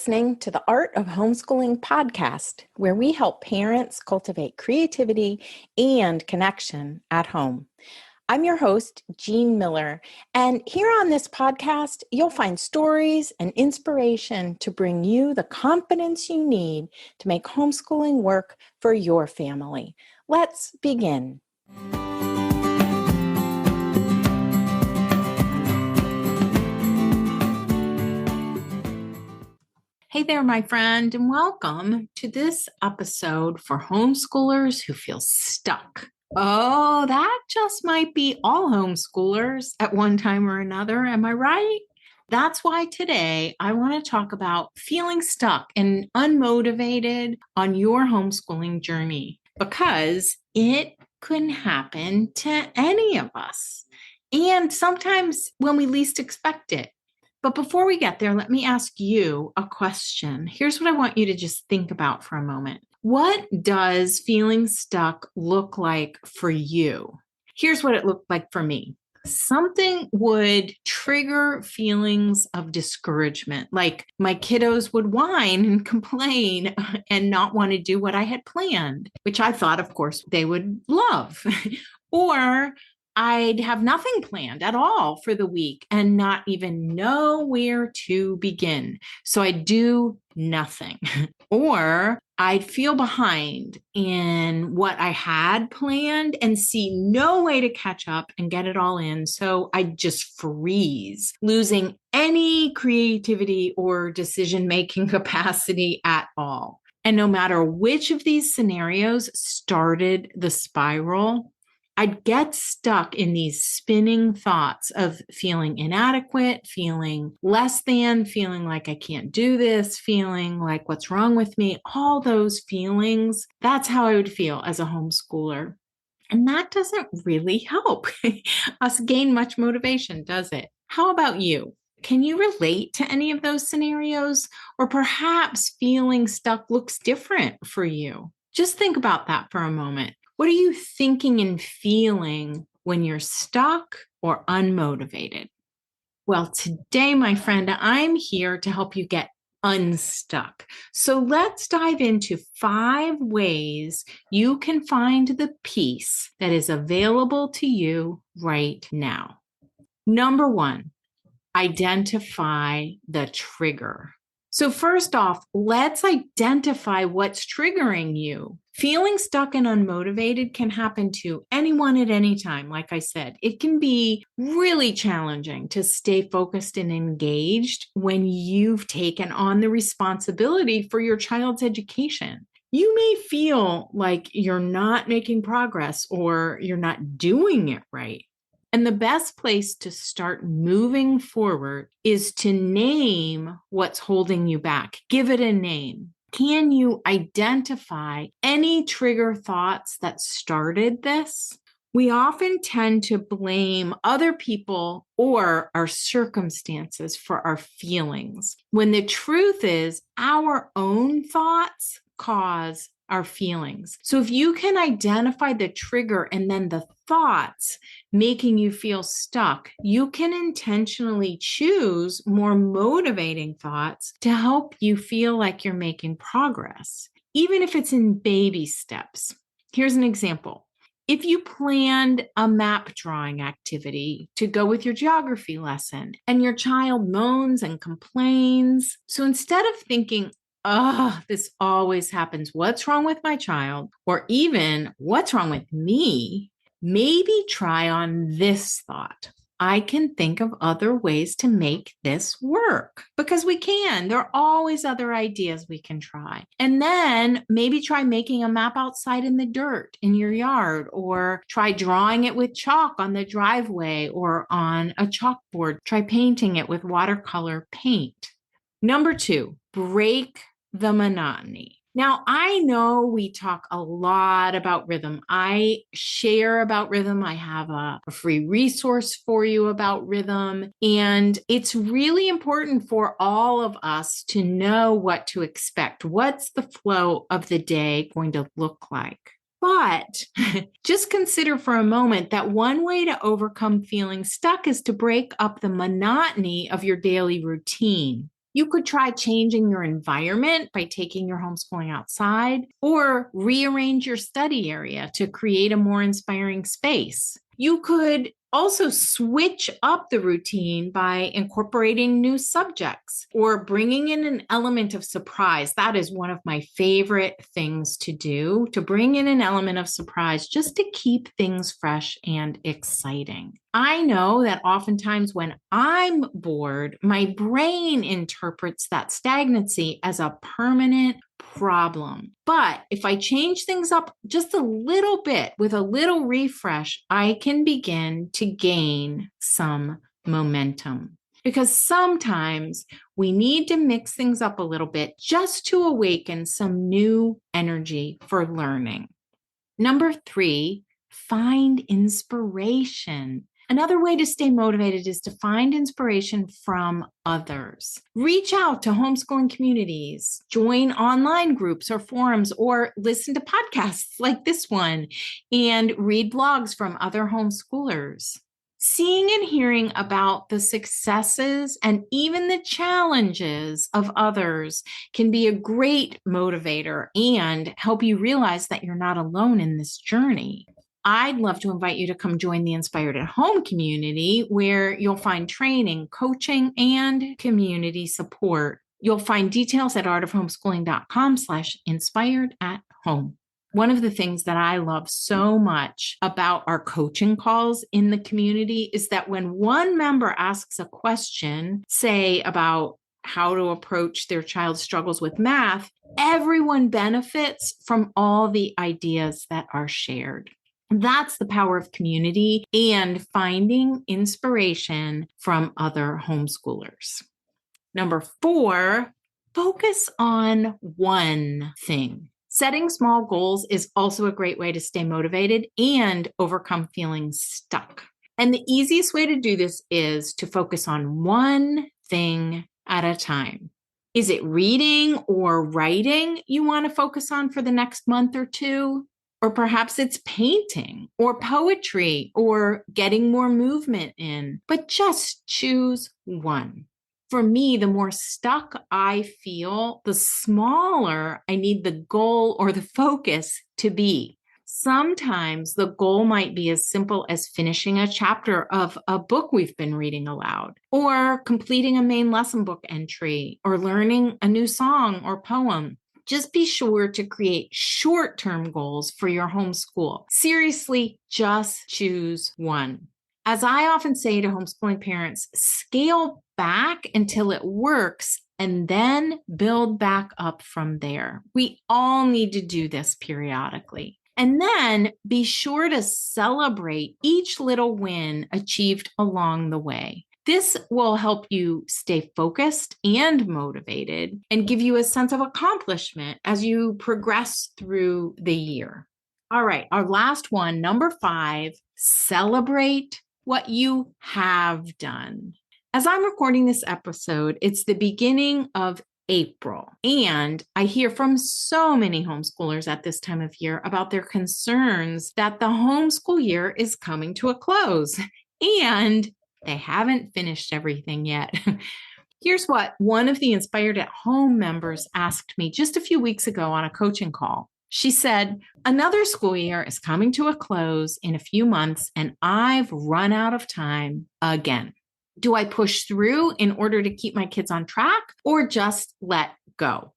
listening to the Art of Homeschooling podcast, where we help parents cultivate creativity and connection at home. I'm your host, Jean Miller, and here on this podcast, you'll find stories and inspiration to bring you the confidence you need to make homeschooling work for your family. Let's begin. Hey there, my friend, and welcome to this episode for homeschoolers who feel stuck. Oh, that just might be all homeschoolers at one time or another. Am I right? That's why today I want to talk about feeling stuck and unmotivated on your homeschooling journey, because it can happen to any of us, and sometimes when we least expect it. But before we get there, let me ask you a question. Here's what I want you to just think about for a moment. What does feeling stuck look like for you? Here's what it looked like for me. Something would trigger feelings of discouragement, like my kiddos would whine and complain and not want to do what I had planned, which I thought, of course, they would love. Or I'd have nothing planned at all for the week and not even know where to begin. So I'd do nothing. Or I'd feel behind in what I had planned and see no way to catch up and get it all in. So I'd just freeze, losing any creativity or decision-making capacity at all. And no matter which of these scenarios started the spiral, I'd get stuck in these spinning thoughts of feeling inadequate, feeling less than, feeling like I can't do this, feeling like what's wrong with me, all those feelings. That's how I would feel as a homeschooler. And that doesn't really help us gain much motivation, does it? How about you? Can you relate to any of those scenarios? Or perhaps feeling stuck looks different for you? Just think about that for a moment. What are you thinking and feeling when you're stuck or unmotivated? Well, today, my friend, I'm here to help you get unstuck. So let's dive into 5 ways you can find the peace that is available to you right now. Number 1, identify the trigger. So first off, let's identify what's triggering you. Feeling stuck and unmotivated can happen to anyone at any time. Like I said, it can be really challenging to stay focused and engaged when you've taken on the responsibility for your child's education. You may feel like you're not making progress or you're not doing it right. And the best place to start moving forward is to name what's holding you back. Give it a name. Can you identify any trigger thoughts that started this? We often tend to blame other people or our circumstances for our feelings, when the truth is our own thoughts cause our feelings. So if you can identify the trigger and then the thoughts making you feel stuck, you can intentionally choose more motivating thoughts to help you feel like you're making progress, even if it's in baby steps. Here's an example. If you planned a map drawing activity to go with your geography lesson and your child moans and complains, so instead of thinking, this always happens, what's wrong with my child? Or even, what's wrong with me? Maybe try on this thought. I can think of other ways to make this work, because we can. There are always other ideas we can try. And then maybe try making a map outside in the dirt in your yard, or try drawing it with chalk on the driveway or on a chalkboard. Try painting it with watercolor paint. Number 2, break the monotony. Now, I know we talk a lot about rhythm. I share about rhythm. I have a free resource for you about rhythm. And it's really important for all of us to know what to expect. What's the flow of the day going to look like? But just consider for a moment that one way to overcome feeling stuck is to break up the monotony of your daily routine. You could try changing your environment by taking your homeschooling outside, or rearrange your study area to create a more inspiring space. You could also switch up the routine by incorporating new subjects or bringing in an element of surprise. That is one of my favorite things to do, to bring in an element of surprise just to keep things fresh and exciting. I know that oftentimes when I'm bored, my brain interprets that stagnancy as a permanent problem. But if I change things up just a little bit with a little refresh, I can begin to gain some momentum. Because sometimes we need to mix things up a little bit just to awaken some new energy for learning. Number 3, find inspiration. Another way to stay motivated is to find inspiration from others. Reach out to homeschooling communities, join online groups or forums, or listen to podcasts like this one, and read blogs from other homeschoolers. Seeing and hearing about the successes and even the challenges of others can be a great motivator and help you realize that you're not alone in this journey. I'd love to invite you to come join the Inspired at Home community, where you'll find training, coaching, and community support. You'll find details at artofhomeschooling.com/inspired at home. One of the things that I love so much about our coaching calls in the community is that when one member asks a question, say about how to approach their child's struggles with math, everyone benefits from all the ideas that are shared. That's the power of community and finding inspiration from other homeschoolers. Number 4, focus on one thing. Setting small goals is also a great way to stay motivated and overcome feeling stuck. And the easiest way to do this is to focus on one thing at a time. Is it reading or writing you want to focus on for the next month or two? Or perhaps it's painting or poetry or getting more movement in, but just choose one. For me, the more stuck I feel, the smaller I need the goal or the focus to be. Sometimes the goal might be as simple as finishing a chapter of a book we've been reading aloud, or completing a main lesson book entry, or learning a new song or poem. Just be sure to create short-term goals for your homeschool. Seriously, just choose one. As I often say to homeschooling parents, scale back until it works and then build back up from there. We all need to do this periodically. And then be sure to celebrate each little win achieved along the way. This will help you stay focused and motivated and give you a sense of accomplishment as you progress through the year. All right, our last one, number 5, celebrate what you have done. As I'm recording this episode, it's the beginning of April, and I hear from so many homeschoolers at this time of year about their concerns that the homeschool year is coming to a close, and they haven't finished everything yet. Here's what one of the Inspired at Home members asked me just a few weeks ago on a coaching call. She said, another school year is coming to a close in a few months, and I've run out of time again. Do I push through in order to keep my kids on track, or just let go?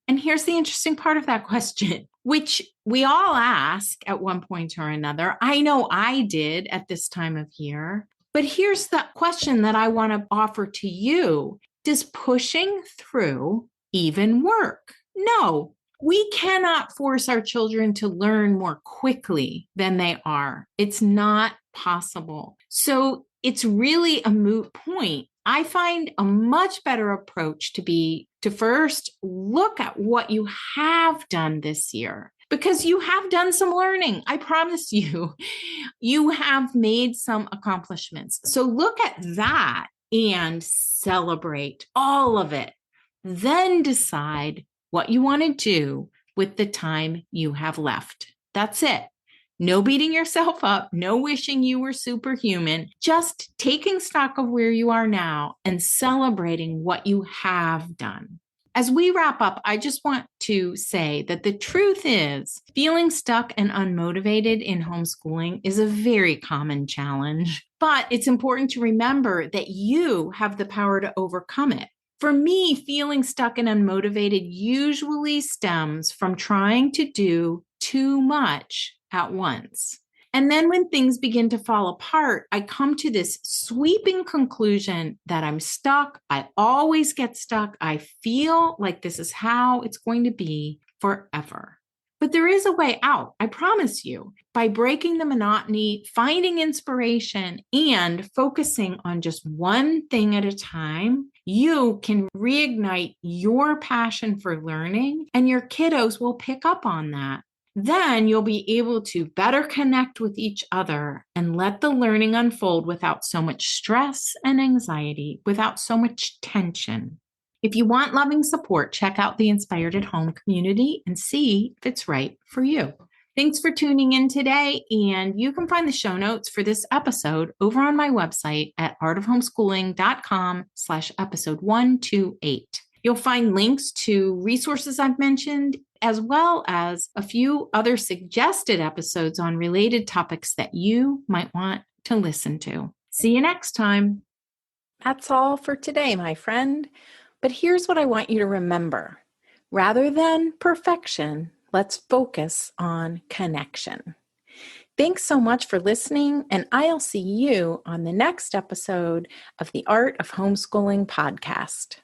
And here's the interesting part of that question, which we all ask at one point or another. I know I did at this time of year. But here's the question that I want to offer to you. Does pushing through even work? No, we cannot force our children to learn more quickly than they are. It's not possible. So it's really a moot point. I find a much better approach to first look at what you have done this year. Because you have done some learning. I promise you, you have made some accomplishments. So look at that and celebrate all of it. Then decide what you want to do with the time you have left. That's it. No beating yourself up, no wishing you were superhuman, just taking stock of where you are now and celebrating what you have done. As we wrap up, I just want to say that the truth is feeling stuck and unmotivated in homeschooling is a very common challenge, but it's important to remember that you have the power to overcome it. For me, feeling stuck and unmotivated usually stems from trying to do too much at once. And then when things begin to fall apart, I come to this sweeping conclusion that I'm stuck. I always get stuck. I feel like this is how it's going to be forever. But there is a way out, I promise you. By breaking the monotony, finding inspiration, and focusing on just one thing at a time, you can reignite your passion for learning, and your kiddos will pick up on that. Then you'll be able to better connect with each other and let the learning unfold without so much stress and anxiety, without so much tension. If you want loving support, check out the Inspired at Home community and see if it's right for you. Thanks for tuning in today, and you can find the show notes for this episode over on my website at artofhomeschooling.com/episode 128. You'll find links to resources I've mentioned, as well as a few other suggested episodes on related topics that you might want to listen to. See you next time. That's all for today, my friend. But here's what I want you to remember. Rather than perfection, let's focus on connection. Thanks so much for listening, and I'll see you on the next episode of the Art of Homeschooling podcast.